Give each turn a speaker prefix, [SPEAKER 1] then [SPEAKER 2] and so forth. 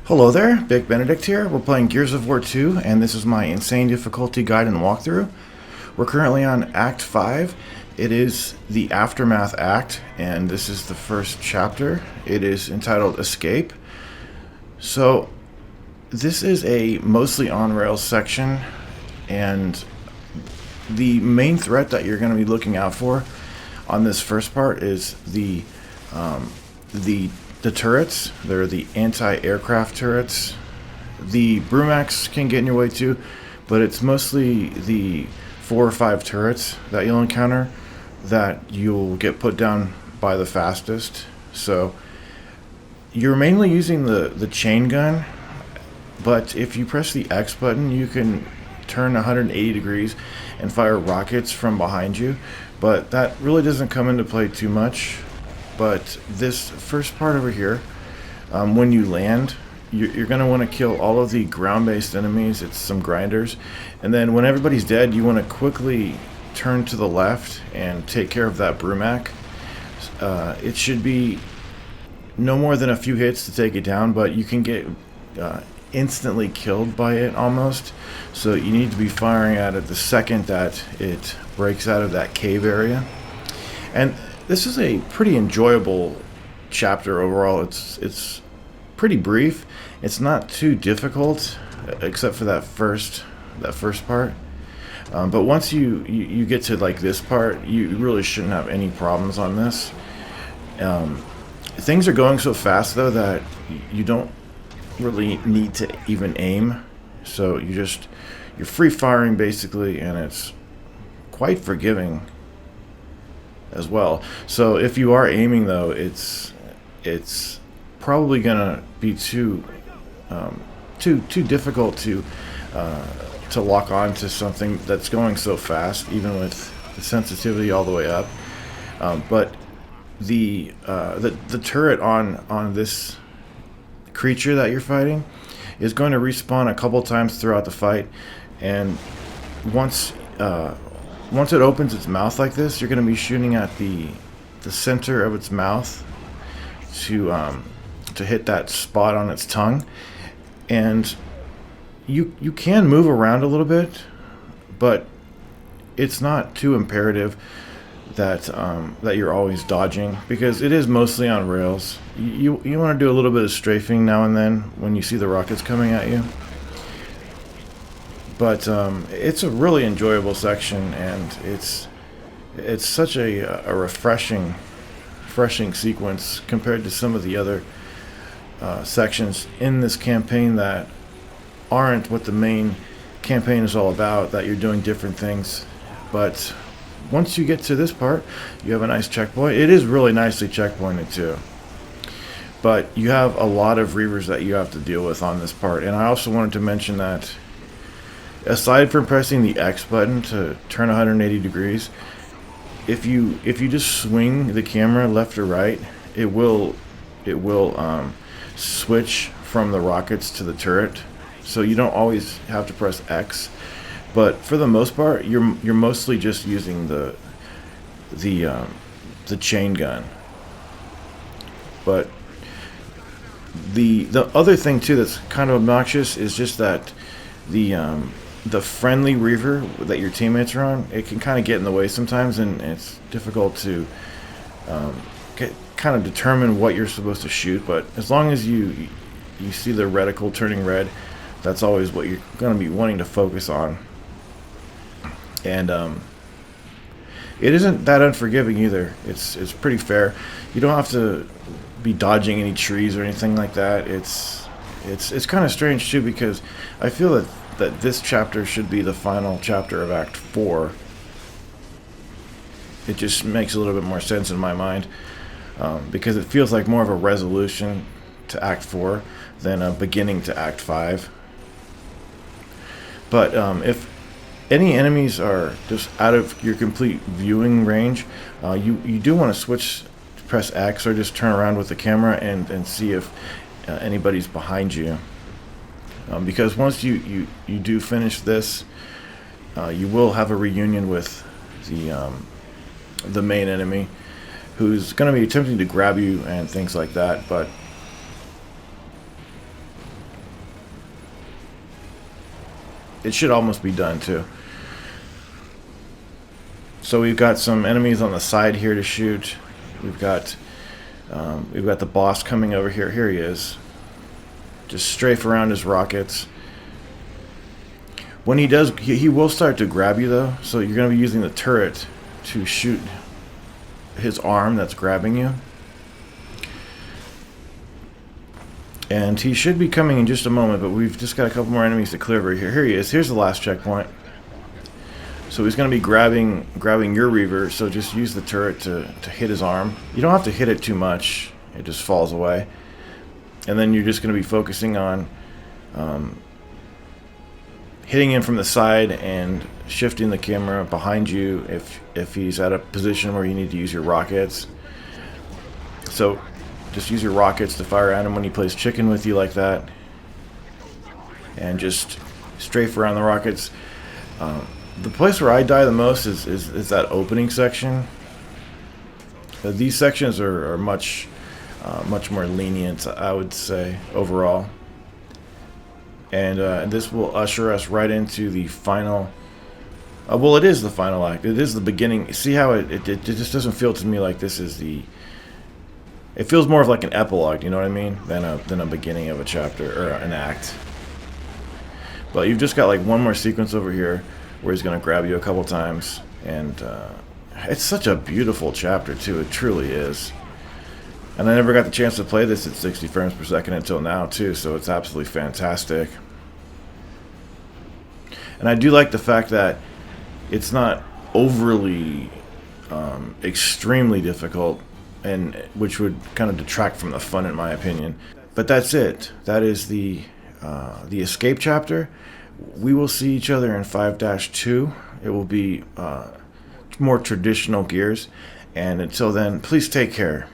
[SPEAKER 1] Hello there, Big Benedict here. We're playing Gears of War 2, and this is my insane difficulty guide and walkthrough. We're currently on Act 5. It is the Aftermath Act, and this is the first chapter. It is entitled Escape. So, this is a mostly on-rails section, and the main threat that you're going to be looking out for on this first part is the turrets. They're the anti-aircraft turrets. The Brumacs can get in your way too, but it's mostly the 4 or 5 turrets that you'll encounter that you'll get put down by the fastest. So you're mainly using the chain gun, but if you press the X button, you can turn 180 degrees and fire rockets from behind you, but that really doesn't come into play too much. But this first part over here, when you land, you're going to want to kill all of the ground-based enemies. It's some grinders. And then when everybody's dead, you want to quickly turn to the left and take care of that Brumac. It should be no more than a few hits to take it down, but you can get instantly killed by it almost. So you need to be firing at it the second that it breaks out of that cave area. And this is a pretty enjoyable chapter overall. It's pretty brief. It's not too difficult, except for that first part. But once you get to like this part, you really shouldn't have any problems on this. Things are going so fast though that you don't really need to even aim. So you're free firing basically, and it's quite forgiving as well. So if you are aiming though, it's probably gonna be too difficult to lock on to something that's going so fast, even with the sensitivity all the way up. But the turret on this creature that you're fighting is going to respawn a couple times throughout the fight, and once it opens its mouth like this, you're going to be shooting at the center of its mouth to hit that spot on its tongue. And you can move around a little bit, but it's not too imperative that you're always dodging, because it is mostly on rails. You want to do a little bit of strafing now and then when you see the rockets coming at you. But it's a really enjoyable section, and it's such a refreshing sequence compared to some of the other sections in this campaign that aren't what the main campaign is all about, that you're doing different things. But once you get to this part, you have a nice checkpoint. It is really nicely checkpointed too. But you have a lot of Reavers that you have to deal with on this part. And I also wanted to mention that aside from pressing the X button to turn 180 degrees, if you just swing the camera left or right, it will switch from the rockets to the turret. So you don't always have to press X, but for the most part, you're mostly just using the chain gun. But the other thing too that's kind of obnoxious is just that the friendly Reaver that your teammates are on, it can kind of get in the way sometimes, and it's difficult to kind of determine what you're supposed to shoot. But as long as you see the reticle turning red, that's always what you're going to be wanting to focus on. And it isn't that unforgiving either. It's pretty fair. You don't have to be dodging any trees or anything like that. It's kind of strange too, because I feel that this chapter should be the final chapter of Act 4. It just makes a little bit more sense in my mind, because it feels like more of a resolution to Act 4 than a beginning to Act 5. But if any enemies are just out of your complete viewing range, you do want to switch to press X, or just turn around with the camera and see if anybody's behind you. Because once you do finish this, you will have a reunion with the main enemy, who's going to be attempting to grab you and things like that. But it should almost be done too. So we've got some enemies on the side here to shoot. We've got the boss coming over here. Here he is. Just strafe around his rockets. When he does, he will start to grab you though. So you're going to be using the turret to shoot his arm that's grabbing you. And he should be coming in just a moment, but we've just got a couple more enemies to clear over here. Here he is. Here's the last checkpoint. So he's going to be grabbing your Reaver, so just use the turret to hit his arm. You don't have to hit it too much. It just falls away. And then you're just going to be focusing on hitting him from the side and shifting the camera behind you if he's at a position where you need to use your rockets. So just use your rockets to fire at him when he plays chicken with you like that. And just strafe around the rockets. The place where I die the most is that opening section. These sections are much more lenient, I would say, overall. And this will usher us right into the final... well, it is the final act. It is the beginning. See how it just doesn't feel to me like this is the... It feels more of like an epilogue, you know what I mean? Than a beginning of a chapter, or an act. But you've just got like one more sequence over here where he's going to grab you a couple times. And it's such a beautiful chapter, too. It truly is. And I never got the chance to play this at 60 frames per second until now, too. So it's absolutely fantastic. And I do like the fact that it's not overly extremely difficult, and which would kind of detract from the fun, in my opinion. But that's it. That is the escape chapter. We will see each other in 5-2. It will be more traditional Gears. And until then, please take care.